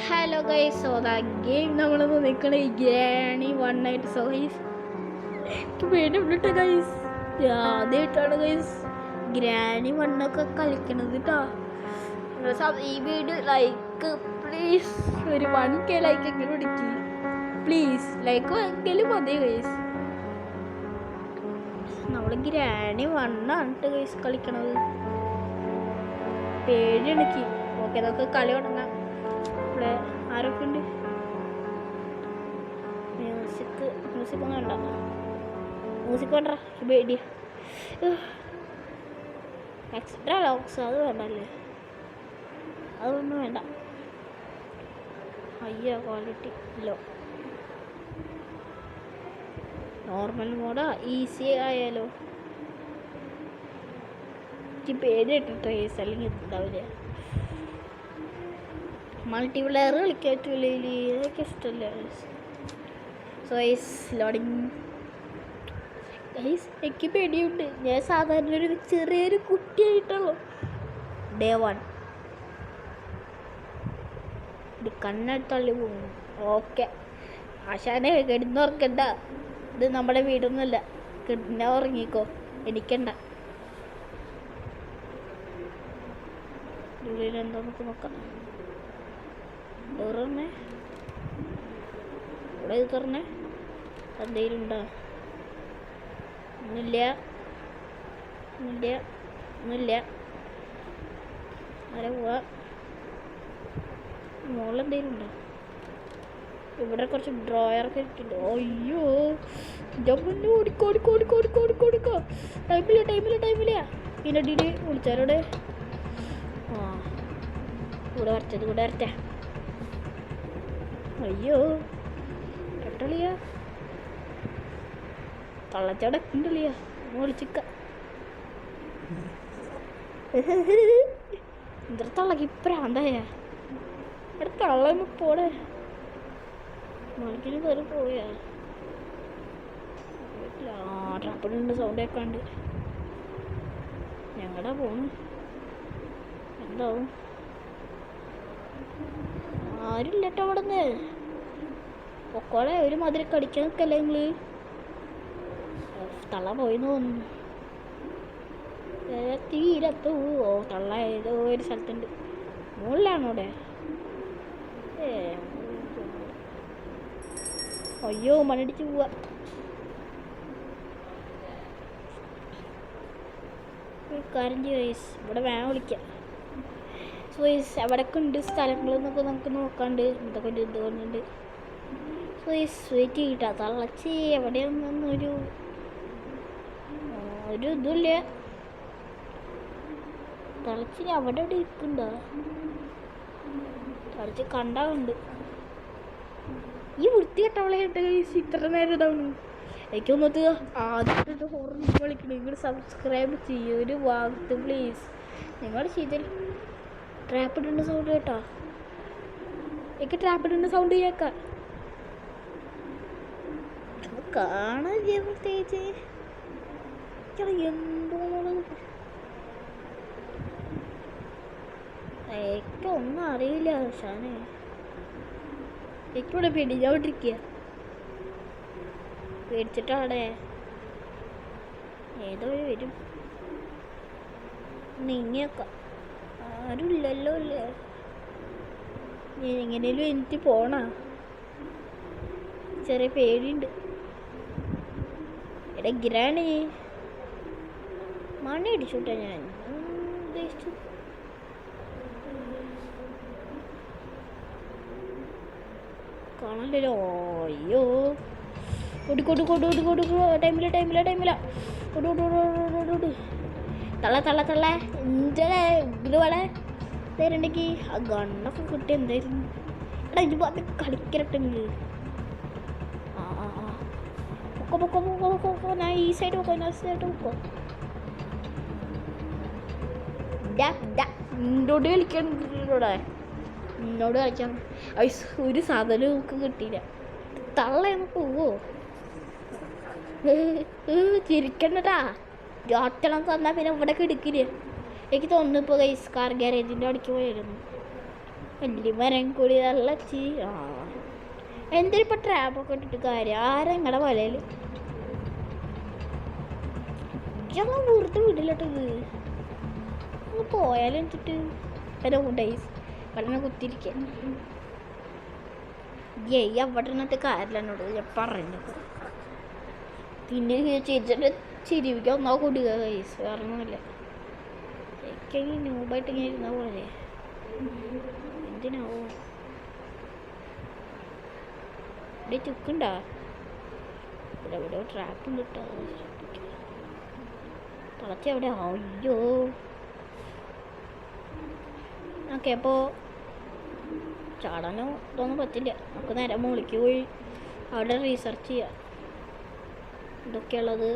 Hello guys, so ദാ game നമ്മളൊന്ന് നിൽക്കണ ഈ ഗ്രാണി 1 ആയിട്ട്. സോ ഗൈസ് പേടിട്ട് ഗൈസ്, ആദ്യമായിട്ടാണ് ഗൈസ് ഗ്രാണി 1 കളിക്കണത് കേട്ടോ. ഈ വീഡിയോ ലൈക്ക് പ്ലീസ്, ഒരു 1K ലൈക്ക് എങ്കിലും പിടിക്കും പ്ലീസ്. ലൈക്ക് എങ്കിലും മതി ഗൈസ്. നമ്മൾ ഗ്രാണി 1 ഗൈസ് കളിക്കണത്. പേടി എനിക്ക്. ഓക്കെ, നമുക്ക് കളി തുടങ്ങാം. ഇവിടെ ആരൊക്കെ ഉണ്ട്? മ്യൂസിക് ഒന്നും വേണ്ട, മ്യൂസിക് വേണ്ട, പേടിയ. എക്സ്ട്രാ ലോക്സ് അത് വേണ്ടല്ലേ, അതൊന്നും വേണ്ട. അയ്യോ, ക്വാളിറ്റി ലോ. നോർമൽ മോഡാ ഈസി ആയാലോ? എനിക്ക് പേടിയിട്ട് ട്രേസ് അല്ലെങ്കിൽ ഉണ്ടാവില്ല. മൾട്ടിപ്ലെയർ കളിക്കാൻ പറ്റൂല, ഇതൊക്കെ ഇഷ്ടമല്ല. So guys loading. ഗൈസ് എനിക്ക് പേടിയുണ്ട്. ഞാൻ സാധാരണ ഒരു ചെറിയൊരു കുട്ടിയായിട്ടുള്ളൂ. ഡേ 1 ഇത് കണ്ണെടുത്തള്ളി പോകുന്നു. ഓക്കെ ആശാനെ കിടന്നുറക്കണ്ട, ഇത് നമ്മുടെ വീടൊന്നുമല്ല. കിടന്ന ഉറങ്ങിക്കോ, എനിക്കണ്ട. ഉള്ളിൽ എന്താ നമുക്ക് നോക്കാം. തുറന്നേ, ഇവിടെ ഇത് തുറന്നേ. എന്തെങ്കിലും ഉണ്ടോ? ഒന്നുമില്ല, ഒന്നുമില്ല, ഒന്നുമില്ല. ആരെ പോവാ? മുകളിലെന്തെങ്കിലും ഉണ്ടോ? ഇവിടെ കുറച്ച് ഡ്രോയറൊക്കെ ഇട്ടിട്ടുണ്ട്. അയ്യോ, ജമ്മു ഓടിക്കോ. ടൈമില്ല. പിന്നെ അടിയിൽ വിളിച്ചാലോടെ. ആ, കൂടെ വരട്ടെ. അയ്യോ പെട്ടളിയാ, തള്ളച്ചടക്കുണ്ടല്ലിയാ, വിളിച്ചിക്ക. എന്തൊരു തള്ളക്ക് പ്രാന്തായ. ഇവിടെ തള്ളന്ന് പോടെ, മണിക്കിന് കയറി പോയാ. ട്രാപ്പിടുണ്ട്, സൗണ്ട് കേൾക്കാണ്ട്. ഞങ്ങടാ പോണ്, എന്താവും? ആരുമില്ലട്ടോ അവിടെ നിന്ന്. പൊക്കോളെ, ഒരു മധുരം കടിക്കാൻ നിൽക്കല്ലേ നിങ്ങള്. തള്ള പോയിന്ന് തോന്നുന്നു. തീരത്തു. ഓ, തള്ള ഏതോ ഒരു സ്ഥലത്തുണ്ട്. മുകളിലാണോ അവിടെ? അയ്യോ, മണ്ണിടിച്ച് പോവാ. കാര്യം ചെയ്യ്, ഇവിടെ വേണം വിളിക്കാം. സോ എവിടെയൊക്കെ ഉണ്ട് സ്ഥലങ്ങളെന്നൊക്കെ നമുക്ക് നോക്കാണ്ട്. ഇതൊക്കെ ഇതുകൊണ്ടുണ്ട്. So wait ചെയ്യട്ടാ. തള്ളച്ചി എവിടെയൊന്നും ഒരു ഇതുമില്ല. തള്ളച്ചി അവിടെ ഇരിക്കണ്ടോ? തള്ളച്ചി കണ്ടാവുണ്ട്. ഈ വൃത്തികെട്ടവളെ ഇത്ര നേരം ഇതാണ്. എനിക്ക് തോന്നുന്നത് ആദ്യത്തെ ഹൊറർ കളിക്കണം. നിങ്ങൾ സബ്സ്ക്രൈബ് ചെയ്യും ഒരു വാർത്ത പ്ലീസ്. നിങ്ങൾ ചെയ്തൽ ട്രാപ്പിടുന്ന സൗണ്ട് കേട്ടോ. എനിക്ക് ട്രാപ്പിടുന്ന സൗണ്ട് കേൾക്കാം. കാണാൻ പ്രത്യേകിച്ച് എന്തോന്നുള്ളത് എനിക്കൊന്നും അറിയില്ല. ഷാനെ എനിക്കിവിടെ പിടിച്ചോണ്ടിരിക്കുക. പേടിച്ചിട്ടാടെ ഏതോ വരും. നീങ്ങിയൊക്കെ ആരുമില്ലല്ലോ അല്ലേ? എങ്ങനെയും എനിക്ക് പോണ. ചെറിയ പേടിയുണ്ട്. എടാ ഗ്രാണി, മണി അടിച്ചോട്ടെ. ഞാൻ ഉദ്ദേശിച്ചു കാണല്ലോ. അയ്യോ, ടൈമില്ല. തള്ള ഇതുപോലെ തരണ്ടെങ്കിൽ ആ ഗണ്ണൊക്കെ കിട്ടി എന്തായിരുന്നു. എടാ ഇത് അത് കളിക്കരട്ടെങ്കിൽ. പൊക്കോ. ഞാൻ ഈ സൈഡ് പൊക്കോ. ഇന്നോട് കളിക്കാൻ എന്നോട് കളിക്കാൻ ഒരു സാധനവും നമുക്ക് കിട്ടിയില്ല. തള്ളയൊന്ന് പോവോ? ചിരിക്കണ്ടട്ടാ. ഒറ്റണം തന്നാൽ പിന്നെ ഇവിടെ കിടക്കില്ല. എനിക്ക് തോന്നുന്നു ഇപ്പോൾ ഗൈസ് കാർ ഗ്യാരേജിൻ്റെ അടിക്ക് പോയിരുന്നു. വലിയ മരം കൂടി തള്ളച്ചി. ആ എന്തൊരു ഇപ്പം ട്രാപ്പൊക്കെ ഇട്ടിട്ട് കാര്യം ആരാ നിങ്ങളുടെ വലയിൽ ഇതൊന്നും വെറുതെ വിടില്ലട്ടത്. ഒന്ന് പോയാലും എന്നിട്ട് എന്നെ കൊണ്ടൈസ് വളരെ കുത്തിരിക്കാൻ ഏയ് അവിടെ നിന്നിട്ട് കാര്യമില്ല എന്നോട് ഞാൻ പറയുന്നത്. പിന്നെ ചേച്ചിയുടെ ചിരിവിക്കാൻ ഒന്നാ കൊടുക്കുക കൈസ് വേറൊന്നുമില്ല. എനിക്കെങ്കിൽ ന്യൂബായിട്ട് ഇങ്ങനെ ഇരുന്ന പോലെ എന്തിനാവോ ഇവിടെ ചുക്കുണ്ടാ ഇവിടെ എവിടെ ട്രാപ്പും കിട്ടാ തിളച്ച എവിടെ അയ്യോ. ഓക്കെ അപ്പോൾ ചാടാനോ ഇതൊന്നും പറ്റില്ല. നമുക്ക് നേരെ മുകളിലേക്ക് പോയി അവിടെ റീസർച്ച് ചെയ്യാം ഇതൊക്കെയുള്ളത്.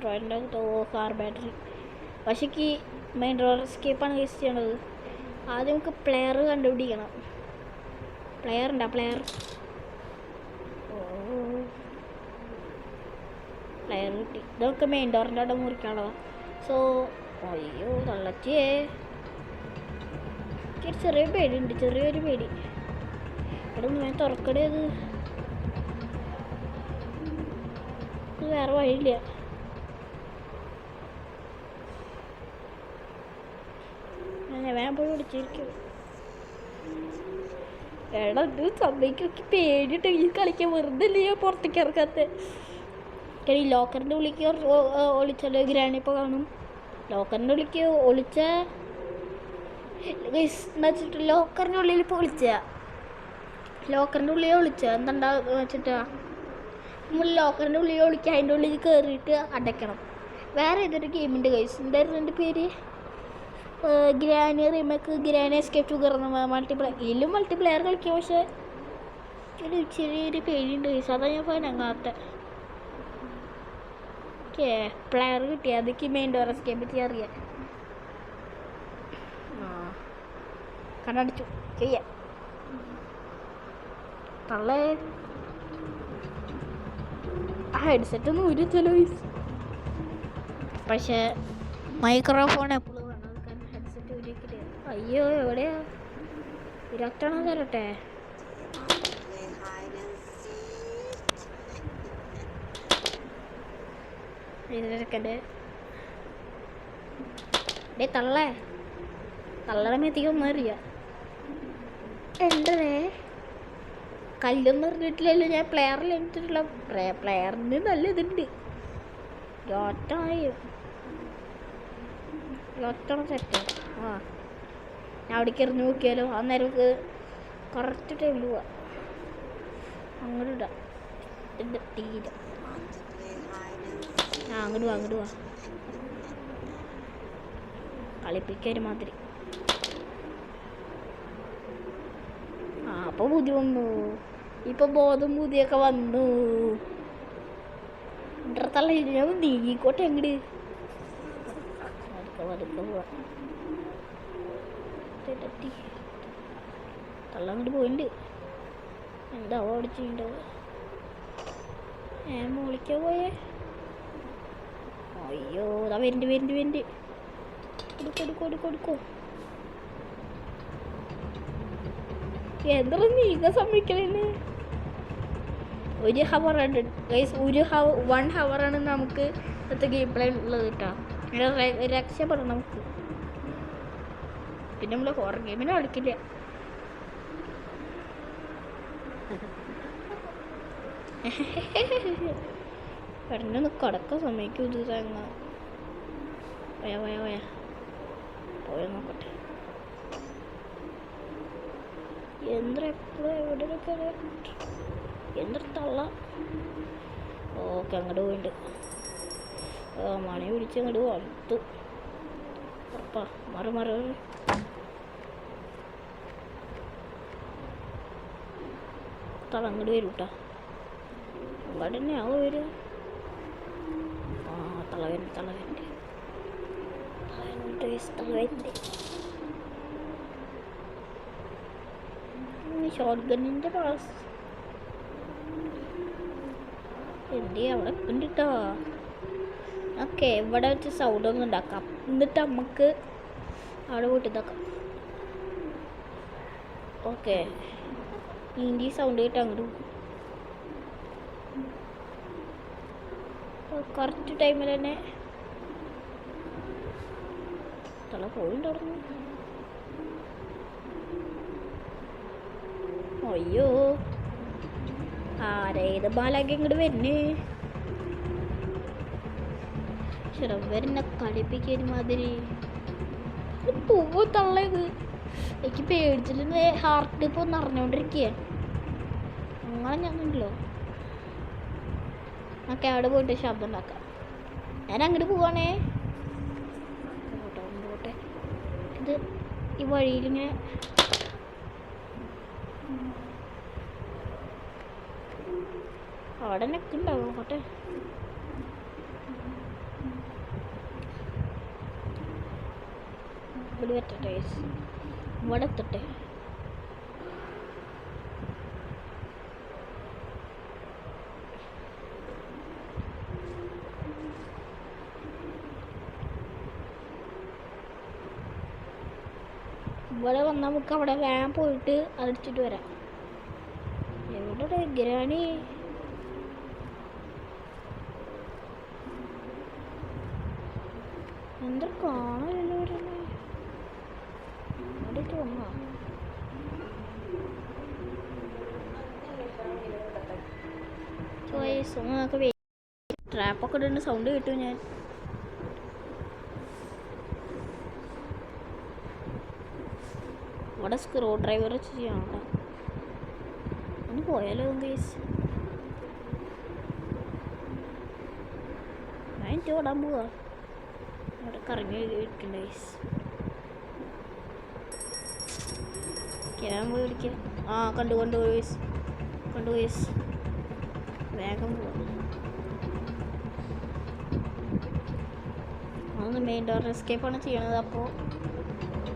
ഡ്രോയറിൻ്റെ കാർ ബാറ്ററി പക്ഷേ മെയിൻ ഡോർ എസ്കേപ്പാണ് യൂസ് ചെയ്യണത്. ആദ്യം നമുക്ക് പ്ലെയർ കണ്ടുപിടിക്കണം. പ്ലെയർ ഉണ്ടോ? പ്ലെയർ കിട്ടി. ഇതൊക്കെ മെയിൻ ഡോറിൻ്റെ അവിടെ മുറിക്കാനുള്ളതാണ്. സോ അയ്യോ തള്ളച്ചേ ചെറിയ പേടിയുണ്ട്, ചെറിയൊരു പേടി. ഇവിടെ ഒന്ന് ഞാൻ തുറക്കടേത് വേറെ വഴിയില്ല. ഞാൻ പോയി വിളിച്ചിരിക്കും. എടാ ഇത് സമ്മതിക്കൊക്കെ പേടിയിട്ട് ഈ കളിക്കാൻ വെറുതെ ഇല്ല ഞാൻ പുറത്തേക്ക് ഇറക്കാത്ത. ഈ ലോക്കറിൻ്റെ ഉള്ളിലേക്ക് ഒളിച്ചാൽ ഗ്രാനി ഇപ്പോൾ കാണും. ലോക്കറിൻ്റെ ഉള്ളിലേക്ക് ഒളിച്ച വെച്ചിട്ട് ലോക്കറിൻ്റെ ഉള്ളിൽ ഇപ്പോൾ ലോക്കറിൻ്റെ ഉള്ളിൽ എന്താ വെച്ചിട്ടാ നമ്മൾ ലോക്കറിൻ്റെ ഉള്ളിൽ ഒളിക്കുക. അതിൻ്റെ ഉള്ളിൽ കയറിയിട്ട് അടയ്ക്കണം. വേറെ ഏതൊരു ഗെയിമിൻ്റെ കൈസ് എന്തായിരുന്നു എൻ്റെ പേര്? Granny remake, Granny escape two multiplayer. ഇതിലും മൾട്ടിപ്ലെയർ കളിക്കാം. പക്ഷേ ഒരു ചെറിയൊരു പേടിയുണ്ട് കൈസ്. അതാ ഞാൻ ഫനങ്ങാത്ത. ഓക്കെ പ്ലെയർ കിട്ടിയ അതൊക്കെ മെയിൻ ഡോർ എസ്കേപ്പ് പറ്റി അറിയാം. കണ്ടടിച്ചു ചെയ്യാം തള്ളേ. ഹെഡ്സെറ്റൊന്നും ഒരു ചെലവ് പക്ഷേ മൈക്രോഫോൺ എപ്പോഴും വേണം. കാരണം ഹെഡ്സെറ്റ് ഒരിക്കലേ. അയ്യോ എവിടെയാ ഇരട്ടണം തരട്ടെ. ഇതിലൊക്കെ തള്ളയുടെ മേത്തേക്കൊന്നും അറിയാം. എൻ്റെ കല്ലൊന്നും എറിഞ്ഞിട്ടില്ലല്ലോ ഞാൻ. പ്ലെയറിൽ എടുത്തിട്ടുള്ള പ്ലെയറിന് നല്ല ഇതുണ്ട്. ഒറ്റണം സെറ്റ്. ആ ഞാൻ അവിടേക്ക് എറിഞ്ഞ് നോക്കിയാലോ. അന്നേരം നമുക്ക് കറക്റ്റ് ടൈമിൽ പോവാം. അങ്ങോട്ട് ഇടാം. തീരെ അങ്ങോട്ട് വാ കളിപ്പിക്കൊരു മാതിരി. അപ്പോൾ ബുദ്ധി വന്നു. ഇപ്പം ബോധം ബുദ്ധിയൊക്കെ വന്നു. തള്ള ഞാൻ നീങ്ങിക്കോട്ടെ അങ്ങോട്ട് പോവാ. തള്ള അങ്ങോട്ട് പോയിണ്ട്. എന്താ അവിടെ ചെയ്യണ്ടോ? മോളിക്കാ പോയേ. അയ്യോ അതാ വരുന്നുണ്ട്. കൊടുക്കോ എന്താ നീങ്ങാൻ സമ്മതിക്കണേന്ന്. 1 ഹവറാണ് ഗൈസ്. 1 ഹവറാണ് നമുക്ക് ഇന്നത്തെ ഗെയിം പ്ലേ ഉള്ളത് കേട്ടോ. രക്ഷപ്പെടണം നമുക്ക്. പിന്നെ നമ്മൾ ഹൊറർ ഗെയിമിനെ കളിക്കില്ല. പെട്ടെന്ന് കിടക്കാൻ സമ്മതിക്കും. ഇത് തേങ്ങ പോയ നോക്കട്ടെ. യന്ത്രം എപ്പോഴും എവിടെയൊക്കെ തള്ള. ഓക്കെ അങ്ങോട്ട് പോയിട്ടുണ്ട്. മണി പിടിച്ച് അങ്ങോട്ട് വളർത്തു. ഉറപ്പാ മറ തള അങ്ങോട്ട് വരും കേട്ടോ. അങ്ങോട്ട് തന്നെ ആവോ വരും. തള വരുന്നുണ്ട്. ഷോട്ട് ഗണ്ണിൻ്റെ പാസ് എന്ത് അവിടെ കണ്ടിട്ടോ. ഓക്കെ, ഇവിടെ വെച്ച് സൗണ്ട് ഒന്നും ഉണ്ടാക്കാം, എന്നിട്ട് നമുക്ക് അവിടെ പോയിട്ട് ഇതാക്കാം. ഓക്കെ, ഇനി സൗണ്ട് കേട്ട് അങ്ങോട്ട് പോകും. കറക്റ്റ് ടൈമിൽ തന്നെ തല പോയിണ്ട് തുടങ്ങി. അയ്യോ, ആരേത് ബാലാക്കി ഇങ്ങോട്ട് വരുന്നേ? വരുന്ന കളിപ്പിക്കുന്ന മാതിരി പോവോ തള്ളത്. എനിക്ക് പേടിച്ചിട്ട് ഹാർട്ട് ഇപ്പോൾ നിറഞ്ഞോണ്ടിരിക്കുക. അങ്ങനെ ഞാനുണ്ടല്ലോ, ഒക്കെ അവിടെ പോയിട്ട് ശബ്ദം ഉണ്ടാക്കാം. ഞാൻ അങ്ങോട്ട് പോവാണേ. പോട്ടെ, ഇത് ഈ വഴിയിലിങ്ങനെ അവിടെ നിൽക്കുന്നുണ്ടാവും. നോക്കട്ടെ, ഇവിടെ എത്തട്ടെ, ഇവിടെ എത്തട്ടെ. ഇവിടെ വന്നാൽ നമുക്ക് അവിടെ വേഗം പോയിട്ട് അടിച്ചിട്ട് വരാം. എവിടെ ഗ്രാണി? എന്താ കാണാനല്ലോ അവിടേക്ക് വന്നാ? നമുക്ക് ട്രാപ്പൊക്കെ ഇടുന്ന സൗണ്ട് കിട്ടും. ഞാൻ അവിടെ സ്ക്രൂ ഡ്രൈവർ വെച്ച് ചെയ്യണ്ട. ഒന്ന് പോയാലോ ഗൈസ്? ഞാൻ എനിക്ക് ഓടാൻ പോവാ. അവിടെ കറങ്ങി ഇരിക്കണ്ട ഗൈസ്. ഞാൻ പോയി പിടിക്കാം. ആ, കണ്ടു ഗൈസ്, കണ്ടു ഗൈസ്. വേഗം പോവാം. അതൊന്ന് മെയിൻ ഡോർ എസ്കേപ്പാണ് ചെയ്യണത്. അപ്പോൾ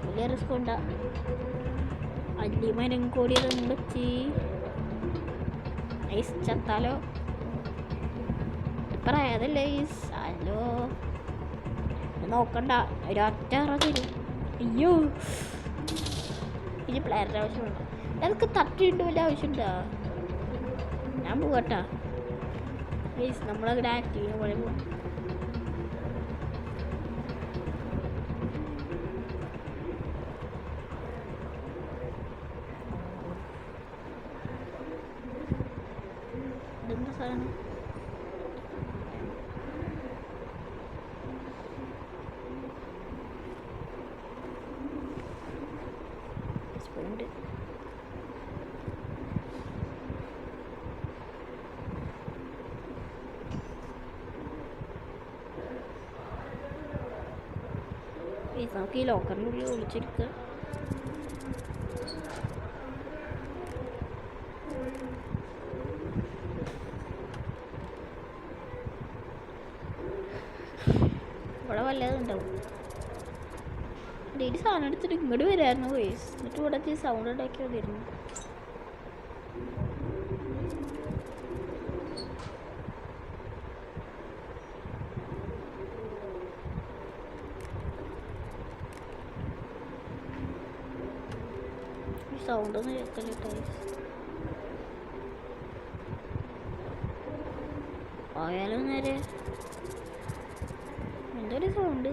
വലിയ റിസ്ക് ഉണ്ടാ. അല്ലിമരം കൂടി വെച്ച് ഐസ് ചത്താലോ? പറയാതല്ലേ ഐസ്. ഹലോ, നോക്കണ്ട, ഒരൊറ്റ തരും. അയ്യോ, ഇനി പ്ലെയറിൻ്റെ ആവശ്യമുണ്ടോ? എനിക്ക് തട്ടിയിട്ട് വല്ല ആവശ്യമുണ്ടോ? ഞാൻ പോകട്ടാ ഐസ്. നമ്മളങ്ങനെ ആക്റ്റീവിനെ പോലെ പോകും. ഇതെന്താ സാധനം? സ്പൂണ്ട്. നമുക്ക് ഈ ലോക്കറിൻ്റെ ഉള്ളിൽ ഒളിച്ചിരിക്കുക. ഇവിടെ വല്ലതും ഉണ്ടാവും. ഡെയിലി സാധനം എടുത്തിട്ട് ഇങ്ങോട്ട് വരായിരുന്നു വോയിസ്. എന്നിട്ട് ഇവിടെ സൗണ്ട് ഉണ്ടാക്കിയാൽ വരുന്നു. സൗണ്ട് ഒന്നും കേൾക്കല്ലോ. പോയാലും നേരെ എന്തൊരു സൗണ്ട്.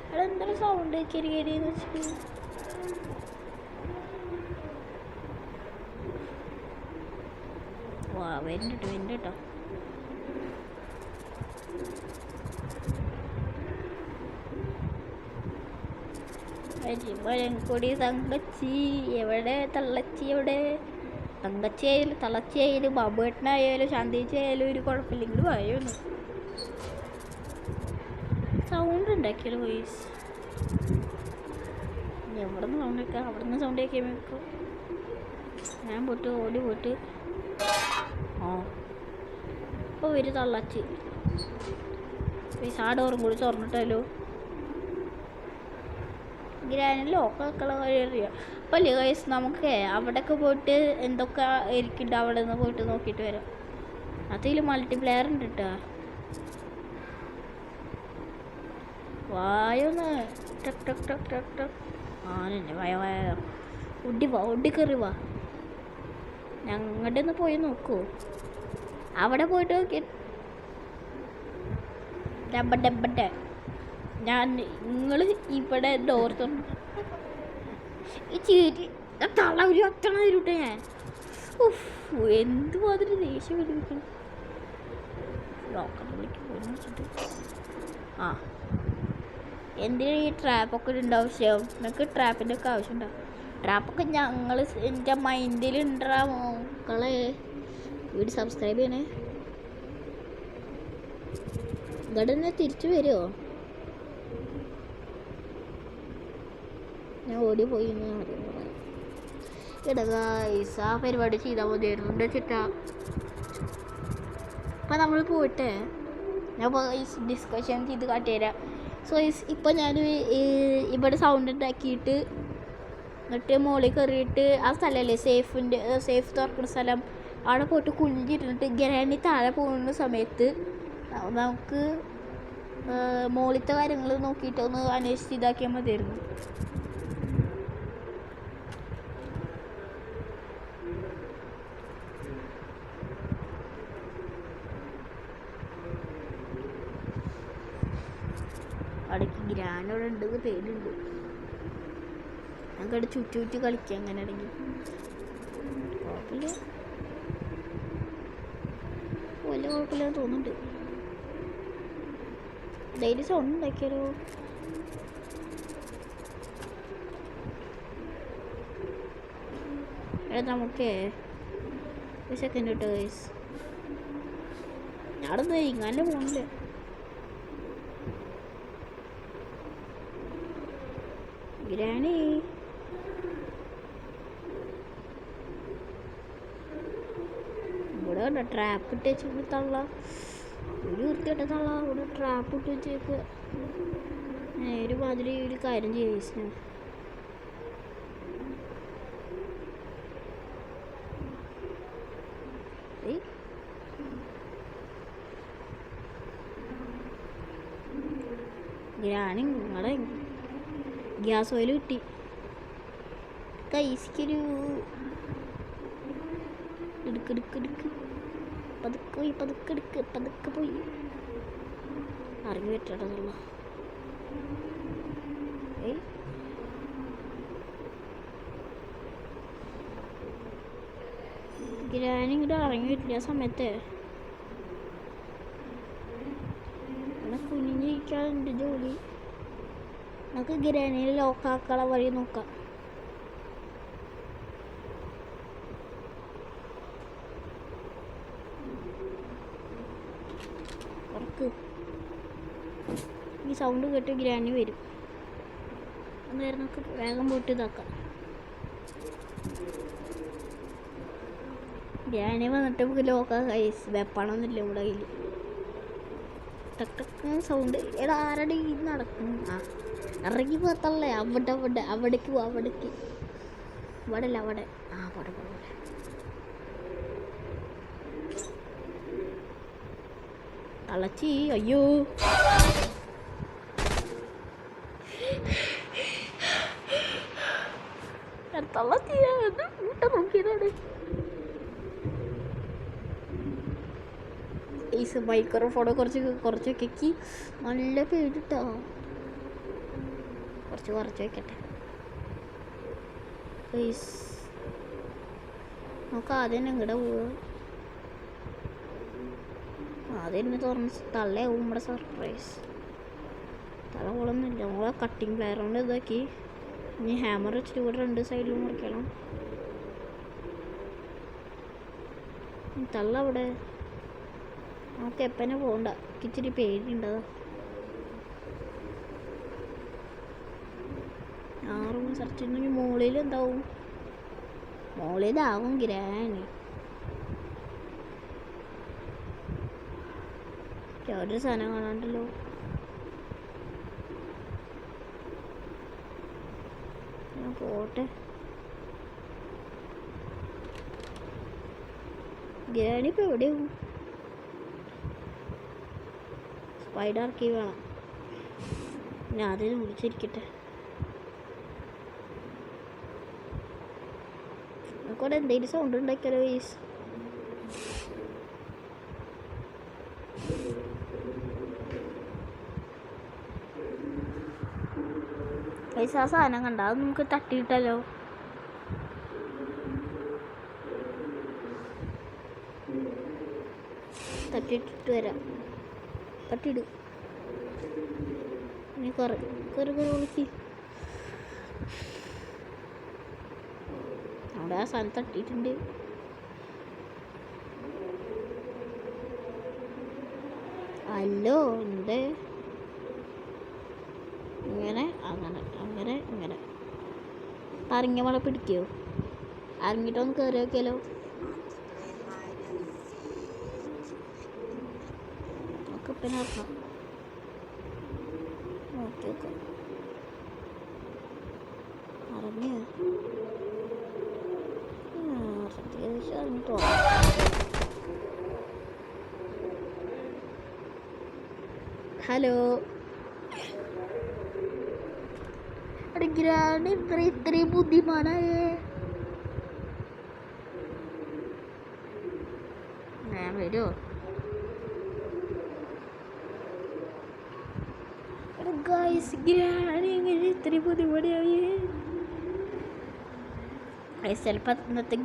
അവിടെ എന്തൊരു സൗണ്ട് കരികരിന്ന് വെച്ചിട്ട്. വാ, വരുന്നുണ്ട് കേട്ടോ. മരംകൊടി തങ്കച്ചി എവിടെ? തള്ളച്ചി എവിടെ? തങ്കച്ചി ആയാലും തള്ളച്ചി ആയാലും ബാബുവേട്ടനായാലും ശാന്തിച്ചി ആയാലും ഒരു കുഴപ്പമില്ലെങ്കിലും വായൊന്നും സൗണ്ട് ഉണ്ടാക്കിയാലോ വോയിസ്. എവിടെ നിന്ന് സൗണ്ട് വെക്കാം? അവിടെ നിന്ന് സൗണ്ട് ആക്കിയാൽ വെക്കും. ഞാൻ പോയിട്ട് ഓടി പോയിട്ട് ഇപ്പോൾ വരും തള്ളച്ചി. ആ ഡോറും കൂടി തുറന്നിട്ടല്ലോ. ഗ്രാനി ലോക്കാക്കള വഴി അറിയാം. അപ്പം അല്ലേ ഗൈസ്, നമുക്ക് അവിടെയൊക്കെ പോയിട്ട് എന്തൊക്കെ ഇരിക്കുന്നുണ്ട് അവിടെ നിന്ന് പോയിട്ട് നോക്കിയിട്ട് വരാം. അതിൽ മൾട്ടിപ്ലെയർ ഉണ്ട് കേട്ടോ. വായൊന്ന് ടക് ടക് ടക് ടക് ടക്. ആനന്നെ വായ ഒടി കയറി വാ. ഞങ്ങളുടെ ഒന്ന് പോയി നോക്കൂ. അവിടെ പോയിട്ട് നോക്കി ഡബ്ബട്ടെ നിങ്ങൾ ഇവിടെ ഡോർ തുറന്നു ഈ ചീറ്റി തള ഒരു അത്തണ തരൂട്ടെ. ഞാൻ എന്തുമാതിരി ദേഷ്യം പിടിപ്പിക്കണം. ഡോക്ടറെ വിളിക്ക് പോയി വെച്ചിട്ട് ആ എന്തിനാ ഈ ട്രാപ്പൊക്കെ ഉണ്ട് ആവശ്യം? നിങ്ങൾക്ക് ട്രാപ്പിൻ്റെ ഒക്കെ ആവശ്യമുണ്ടാവും. ട്രാപ്പൊക്കെ ഞങ്ങൾ എൻ്റെ മൈൻഡിൽ ഉണ്ടാ മക്കളെ. വീട് സബ്സ്ക്രൈബ് ചെയ്യണേ. ഇവിടെ തന്നെ തിരിച്ചു വരുമോ? ഞാൻ ഓടി പോയി ഗൈസ്. ആ പരിപാടി ചെയ്താൽ മതിയായിരുന്നു. എന്താ വെച്ചിട്ടാ അപ്പം നമ്മൾ പോയിട്ടേ ഞാൻ ഡിസ്കഷൻ ചെയ്ത് കാട്ടിത്തരാം. സോ ഇപ്പം ഞാൻ ഇവിടെ സൗണ്ട് ഉണ്ടാക്കിയിട്ട് എന്നിട്ട് മുകളിൽ കയറിയിട്ട് ആ സ്ഥലമല്ലേ സേഫ് തുറക്കുന്ന സ്ഥലം, അവിടെ പോയിട്ട് കുഞ്ഞിരുന്നിട്ട് ഗ്രാനി താഴെ പോകുന്ന സമയത്ത് നമുക്ക് മുകളിലത്തെ കാര്യങ്ങൾ നോക്കിയിട്ട് ഒന്ന് അന്വേഷിച്ച് ഇതാക്കിയാൽ മതിയായിരുന്നു. അവിടേക്ക് ഗ്രാനോടെ ഉണ്ടെന്ന് പേരുണ്ട്. ഞങ്ങൾക്ക് ചുറ്റി കളിക്കാം. അങ്ങനെ ആണെങ്കിൽ കുഴപ്പമില്ല, വലിയ കുഴപ്പമില്ലെന്ന് തോന്നുന്നുണ്ട്. ഡെയിലി സൗണ്ട് ഉണ്ടാക്കിയാലോ? നമുക്ക് ഒരു സെക്കൻഡ് കിട്ടോ ഗൈസ്. ഞാനൊന്നും ഇങ്ങനെ പോകണില്ല. ഗ്രാനി ഇവിടെ കണ്ടോ ട്രാപ്പ് ഇട്ട് വെച്ച് തള്ള ഒരു വൃത്തിയിട്ട തള്ള. ഇവിടെ ട്രാപ്പ് ഇട്ട് വെച്ചേക്ക് നേരെ മാതിരി ഒരു കാര്യം ചെയ്യ. ഗ്രാനി നിങ്ങളെ ഗ്യാസ് ഓയിൽ കിട്ടി. കൈസിക്കൊരു എടുക്ക് പതുക്കെ പോയി അറിഞ്ഞു പറ്റണമെന്നുള്ള. ഗ്രാനി ഇങ്ങോട്ട് ഇറങ്ങി വരില്ല ആ സമയത്ത്. കുഞ്ഞിരിക്കാൻ എൻ്റെ ജോലി. നമുക്ക് ഗ്രാനിയിൽ ലോക്കാക്കള വഴി നോക്കാം. ഈ സൗണ്ട് കേട്ട് ഗ്രാനി വരും. അന്നേരം നമുക്ക് വേഗം പോയിട്ട് ഇതാക്കാം. ഗ്രാനി വന്നിട്ട് നമുക്ക് ലോക്കാം. വെപ്പണമെന്നില്ല നമ്മുടെ കയ്യിൽ. ടക്ക് സൗണ്ട്. എടാ ആരുടെ ഈ നടക്കുന്നു? ആ ഇറങ്ങി പോകത്തല്ലേ. അവിടേക്ക് പോവാ. ഇവിടെ അല്ല അവിടെ. ആ പോട്ടെ. തളച്ചി. അയ്യോ തള്ളത്തിയാ നോക്കിയതാണ്. ഈ മൈക്രോഫോണെ കുറച്ചൊക്കെ നല്ല പേടിട്ടോ. കുറച്ച് വയ്ക്കട്ടെ. നമുക്ക് ആദ്യം എങ്ങടെ പോവുക? ആദ്യം എന്നെ തുറന്ന് തള്ളയാവും നമ്മുടെ സർപ്രൈസ്. തല കൊള്ളൊന്നുമില്ല. നമ്മളെ കട്ടിങ് പ്ലെയർ കൊണ്ട് ഇതാക്കി. ഇനി ഹാമർ വെച്ചിട്ട് ഇവിടെ 2 സൈഡിലും മുറിക്കണം. തള്ള അവിടെ. നമുക്ക് എപ്പനെ പോകണ്ട. ഇച്ചിരി പേടിയുണ്ടതാ. 6 റൂം സെർച്ച് ചെയ്യുന്നെങ്കിൽ മുകളിൽ എന്താവും? മുകളിലാവും ഗ്രാനി. ഒരു സാധനം കാണാണ്ടല്ലോ. പോട്ടെ. ഗ്രാനിപ്പോൾ എവിടെയാവും? സ്പൈഡർ കീ വേണം. ഞാൻ അതിന് വിളിച്ചിരിക്കട്ടെ. നമുക്കവിടെ എന്തെങ്കിലും സൗണ്ട് ഉണ്ടാക്കിയാലോ ഗൈസ്? ഗൈസ് ആ സാധനം കണ്ട, അത് നമുക്ക് തട്ടിയിട്ടല്ലോ. തട്ടിയിട്ടിട്ട് വരാം. തട്ടിയിടും. നീ കറി വിളിക്ക്. അവിടെ ആ സാധനം തട്ടിയിട്ടുണ്ട്. അല്ലോ എന്ത് ഇങ്ങനെ അങ്ങനെ അങ്ങനെ ഇങ്ങനെ അറിഞ്ഞ മഴ പിടിക്കുമോ? അറിഞ്ഞിട്ടൊന്ന് കയറി നോക്കിയാലോ? ഒക്കെ പിന്നെ ഇറങ്ങാം. നോക്കി നോക്കാം. അറിഞ്ഞോ? അത്യാവശ്യം അറിഞ്ഞിട്ടോ. ഹലോ, ഗ്രാനി ഇത്രയും ബുദ്ധിമാനായേ. ഞാൻ വരുമോ? ഗൈസ് ഗ്രാനി എങ്ങനെ ഇത്രയും ബുദ്ധിമുട്ടായേ? ചിലപ്പോൾ ഇന്നത്തെ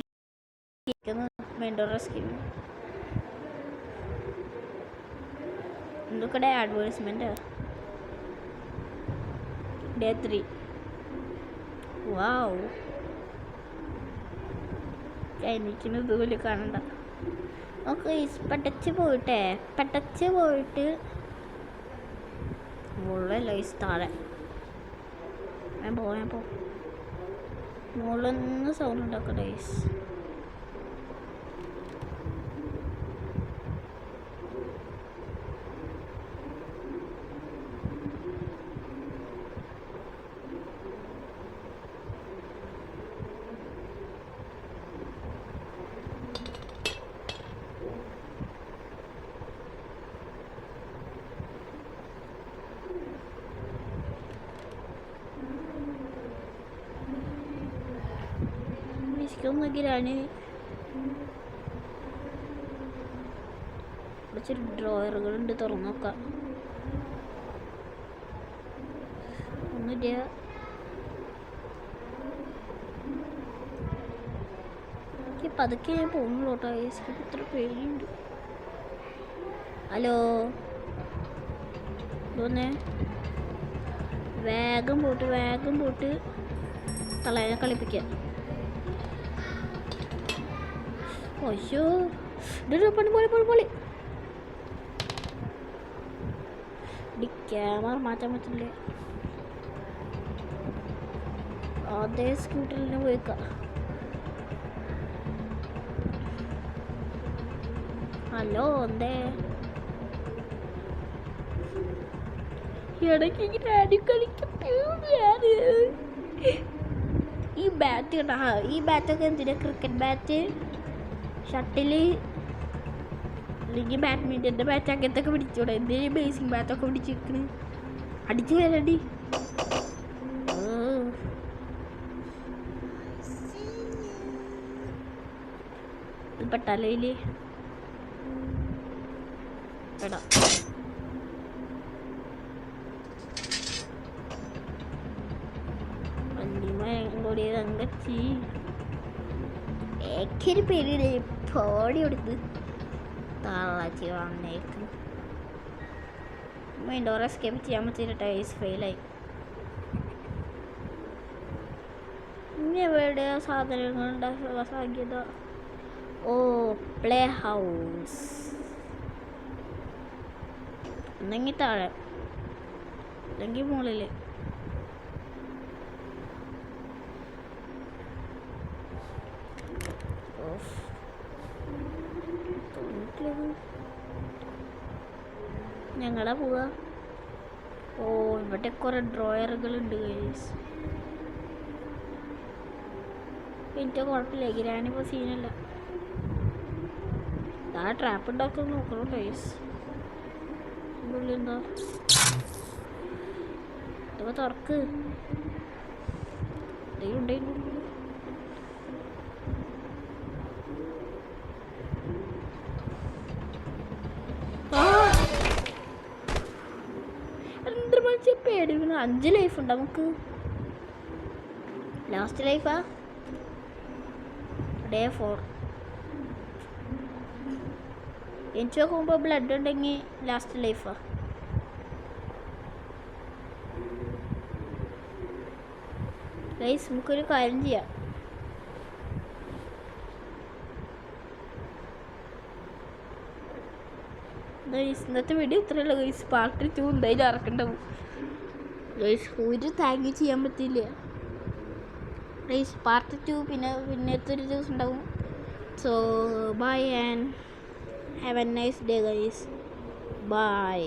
മെൻഡോറ സ്കിൻ എന്തൊക്കെ അഡ്വർടൈസ്മെന്റ്. Day 3. വാവ്, എനിക്കിത് പോലും കാണണ്ട. ഓക്കെ, പട്ടച്ച് പോയിട്ട് മുകളിലല്ല ഈ താഴെ ഞാൻ പോ മുകളിലൊന്ന് സൗണ്ട് ഉണ്ടാക്കട്ടെ. ഒന്ന് ഗ്രാനി കുറച്ചൊരു ഡ്രോയറുകളുണ്ട്, തുറന്നു നോക്കാം. ഒന്നുമില്ല. പതുക്കെ ഞാൻ പോകുന്നുള്ളൂ കേട്ടോ. ഇത്ര പേടിയുണ്ട്. ഹലോ, ഇതൊന്നേ വേഗം പോട്ട് തളയനെ കളിപ്പിക്കാം. ഓശോ, പൊളി ക്യാമറ മാറ്റാൻ പറ്റില്ലേ? അതേ സ്കൂട്ടറിൽ തന്നെ പോയിക്കാം. ഹലോ, എന്തേ ഇടയ്ക്ക് ഇങ്ങനെ ആരും കളിക്കട്ടെ. ഈ ബാറ്റ് കേട്ടാ, ഈ ബാറ്റൊക്കെ എന്തിനാ? ക്രിക്കറ്റ് ബാറ്റ്, ഷട്ടില്, അല്ലെങ്കിൽ ബാഡ്മിൻ്റൻ്റെ ബാറ്റ് അങ്ങനത്തെ ഒക്കെ പിടിച്ചോടെ. എന്തെങ്കിലും ബേസിക് ബാറ്റൊക്കെ പിടിച്ചിരിക്കണ്. അടിച്ചു വരണ്ടി. ഇത് പെട്ടാലേ എടാ. കൂടി തങ്കച്ചി ഏക്കൊരു പേര് പോടി കൊടുത്ത് താളാച്ചി വന്നേക്ക്. വിൻഡോർ എസ്കേപ്പ് ചെയ്യാൻ പറ്റിയ ടൈസ് ഫെയിലായി. ഇനി എവിടെ സാധനങ്ങൾ ഉണ്ടാക്കാനുള്ള സാധ്യത? ഓ, പ്ലേ ഹൗസ്. എന്തെങ്കിൽ താഴെ അല്ലെങ്കിൽ മുകളിൽ. ഞങ്ങളാ പോവാ. ഓ, ഇവിടെ കുറെ ഡ്രോയറുകളുണ്ട് ഗൈസ്. എനിക്ക് കുഴപ്പമില്ല, ഗ്രാനിപ്പോൾ സീനല്ല. ആ ട്രാപ്പ് ഉണ്ടാക്കാൻ നോക്കണം ഗൈസ്. ഉള്ളിൽ എന്താ ഇതൊക്കെ തുറക്ക്. പേടിക്കണം. 5 ലൈഫ് ഉണ്ട് നമുക്ക്. ലാസ്റ്റ് ലൈഫാ ഡേ 4. എനിക്ക് നോക്കുമ്പോൾ ബ്ലഡ് ഉണ്ടെങ്കിൽ ലാസ്റ്റ് ലൈഫാ. ഗൈസ് നമുക്കൊരു കാര്യം ചെയ്യാം. ഇന്നത്തെ വീഡിയോ ഇത്രയല്ല ഗൈസ്. പാർട്ട് 2 എന്തായാലും ഇറക്കണ്ടാവും ഗൈസ്. ഒരു താങ്ക് യു ചെയ്യാൻ പറ്റില്ല ഗൈസ്. പാർട്ട് 2 പിന്നത്തെ ഒരു ദിവസം ഉണ്ടാവും. So bye and have a nice day guys. By.